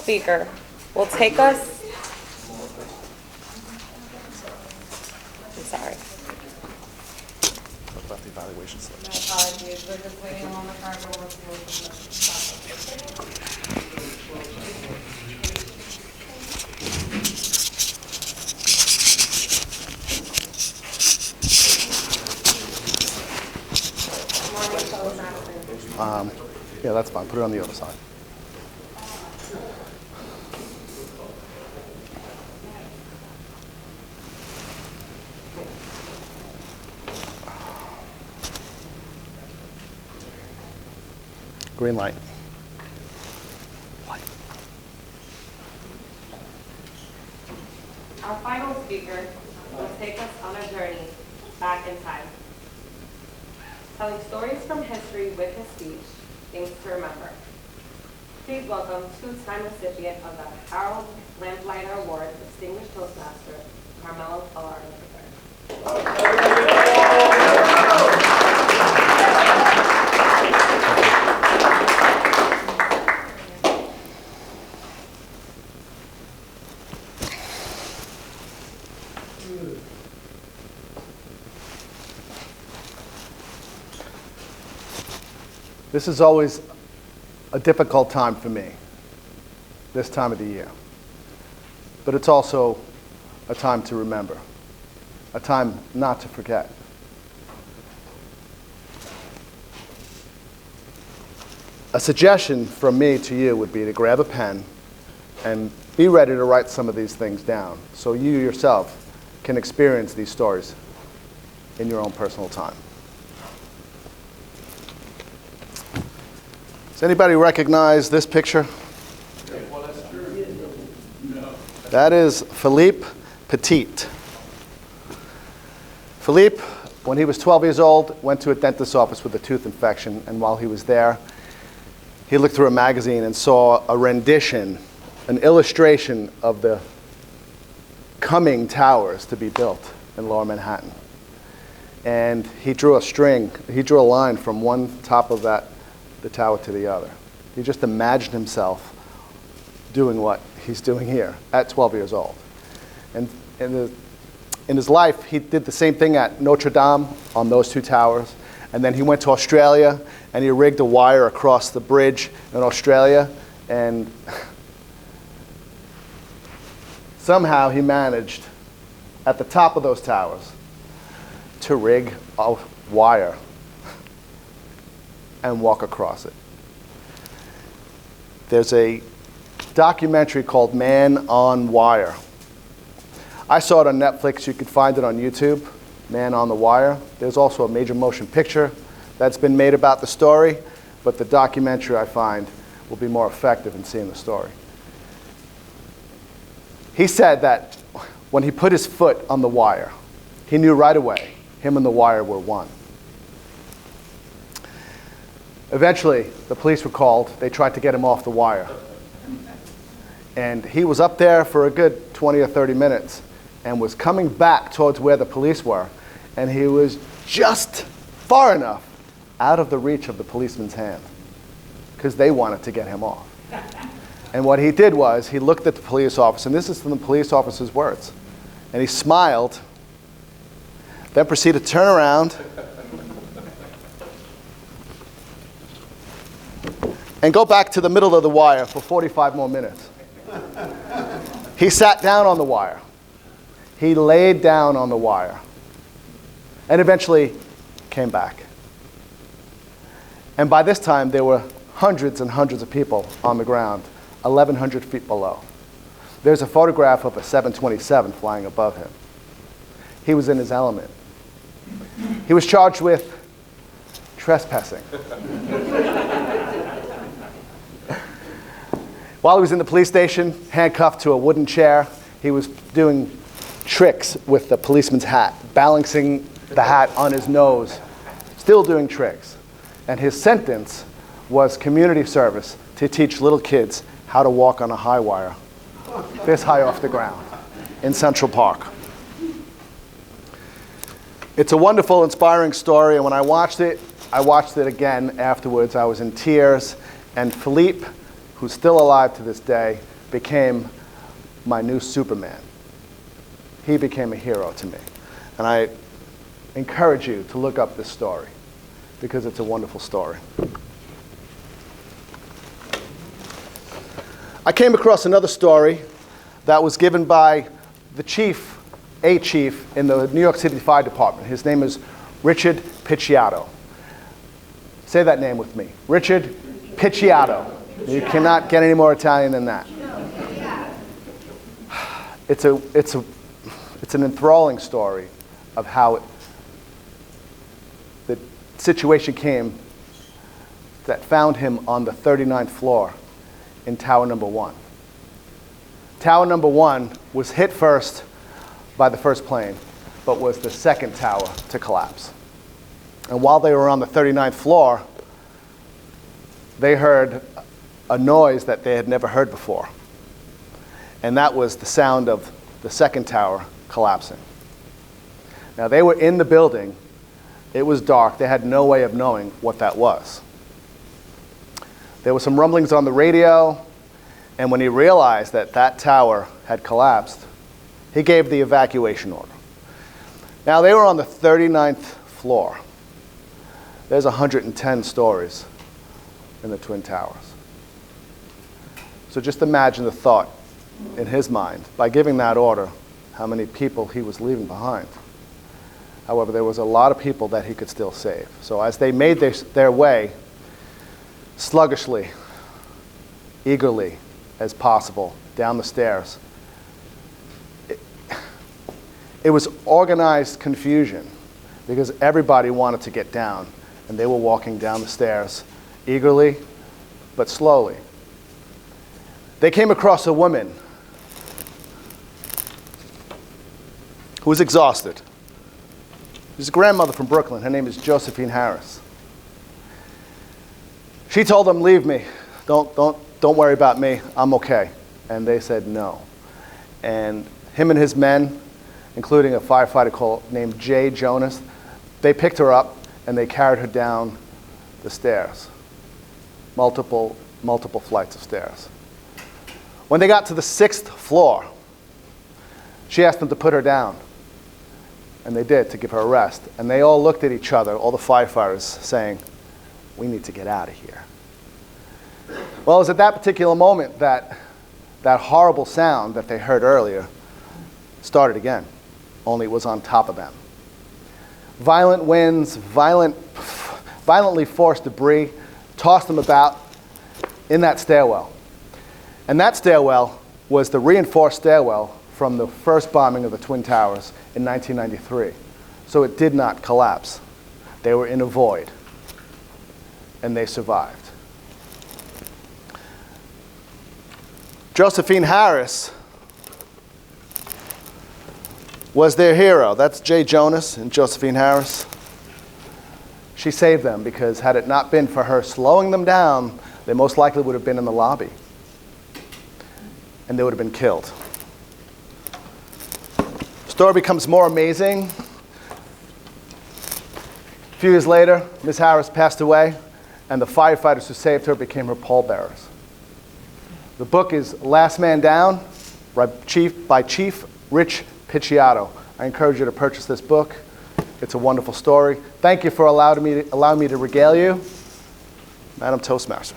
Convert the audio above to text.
speaker will take us. I'm sorry. What about the evaluation slip? My apologies. We're just waiting on the card. Yeah, that's fine. Put it on the other side. Green light. Our final speaker will take us on a journey back in time, telling stories from history with his speech, things to remember. Please welcome two-time recipient of the Harold Lamplighter Award, Distinguished Toastmaster, Carmelo Belardo III. This is always a difficult time for me, this time of the year. But it's also a time to remember, a time not to forget. A suggestion from me to you would be to grab a pen and be ready to write some of these things down so you yourself can experience these stories in your own personal time. Does anybody recognize this picture? That is Philippe Petit. Philippe, when he was 12 years old, went to a dentist's office with a tooth infection, and while he was there, he looked through a magazine and saw a rendition, an illustration of the coming towers to be built in Lower Manhattan. And he drew a line from one top of the tower to the other. He just imagined himself doing what he's doing here at 12 years old. And in his life, he did the same thing at Notre Dame on those two towers. And then he went to Australia and he rigged a wire across the bridge in Australia. And somehow he managed, at the top of those towers, to rig a wire and walk across it. There's a documentary called Man on Wire. I saw it on Netflix. You could find it on YouTube, Man on the Wire. There's also a major motion picture that's been made about the story, but the documentary, I find, will be more effective in seeing the story. He said that when he put his foot on the wire, he knew right away him and the wire were one. Eventually, the police were called. They tried to get him off the wire. And he was up there for a good 20 or 30 minutes and was coming back towards where the police were. And he was just far enough out of the reach of the policeman's hand because they wanted to get him off. And what he did was he looked at the police officer, and this is from the police officer's words, and he smiled, then proceeded to turn around and go back to the middle of the wire for 45 more minutes. He sat down on the wire. He laid down on the wire and eventually came back. And by this time, there were hundreds and hundreds of people on the ground, 1,100 feet below. There's a photograph of a 727 flying above him. He was in his element. He was charged with trespassing. While he was in the police station, handcuffed to a wooden chair, he was doing tricks with the policeman's hat, balancing the hat on his nose, still doing tricks. And his sentence was community service to teach little kids how to walk on a high wire, this high off the ground, in Central Park. It's a wonderful, inspiring story, and when I watched it again afterwards. I was in tears, and Philippe, who's still alive to this day, became my new Superman. He became a hero to me. And I encourage you to look up this story because it's a wonderful story. I came across another story that was given by a chief in the New York City Fire Department. His name is Richard Picciotto. Say that name with me. Richard Picciotto. You cannot get any more Italian than that. It's an enthralling story of how the situation came that found him on the 39th floor in Tower Number 1. Tower Number 1 was hit first by the first plane, but was the second tower to collapse. And while they were on the 39th floor, they heard a noise that they had never heard before. And that was the sound of the second tower collapsing. Now, they were in the building. It was dark. They had no way of knowing what that was. There were some rumblings on the radio, and when he realized that that tower had collapsed, he gave the evacuation order. Now, they were on the 39th floor. There's 110 stories in the Twin Towers. So just imagine the thought in his mind, by giving that order, how many people he was leaving behind. However, there was a lot of people that he could still save. So as they made their way, sluggishly, eagerly as possible, down the stairs, it was organized confusion because everybody wanted to get down, and they were walking down the stairs eagerly but slowly. They came across a woman who was exhausted. She's a grandmother from Brooklyn. Her name is Josephine Harris. She told them, "Leave me. Don't worry about me. I'm okay." And they said no. And him and his men, including a firefighter named Jay Jonas, they picked her up and they carried her down the stairs, multiple flights of stairs. When they got to the 6th floor, she asked them to put her down. And they did, to give her a rest. And they all looked at each other, all the firefighters, saying, "We need to get out of here." Well, it was at that particular moment that that horrible sound that they heard earlier started again, only it was on top of them. Violent winds, violently forced debris, tossed them about in that stairwell. And that stairwell was the reinforced stairwell from the first bombing of the Twin Towers in 1993. So it did not collapse. They were in a void, and they survived. Josephine Harris was their hero. That's Jay Jonas and Josephine Harris. She saved them because had it not been for her slowing them down, they most likely would have been in the lobby, and they would have been killed. The story becomes more amazing. A few years later, Ms. Harris passed away, and the firefighters who saved her became her pallbearers. The book is Last Man Down by Chief Rich Picciotto. I encourage you to purchase this book. It's a wonderful story. Thank you for allowing me to regale you. Madam Toastmaster.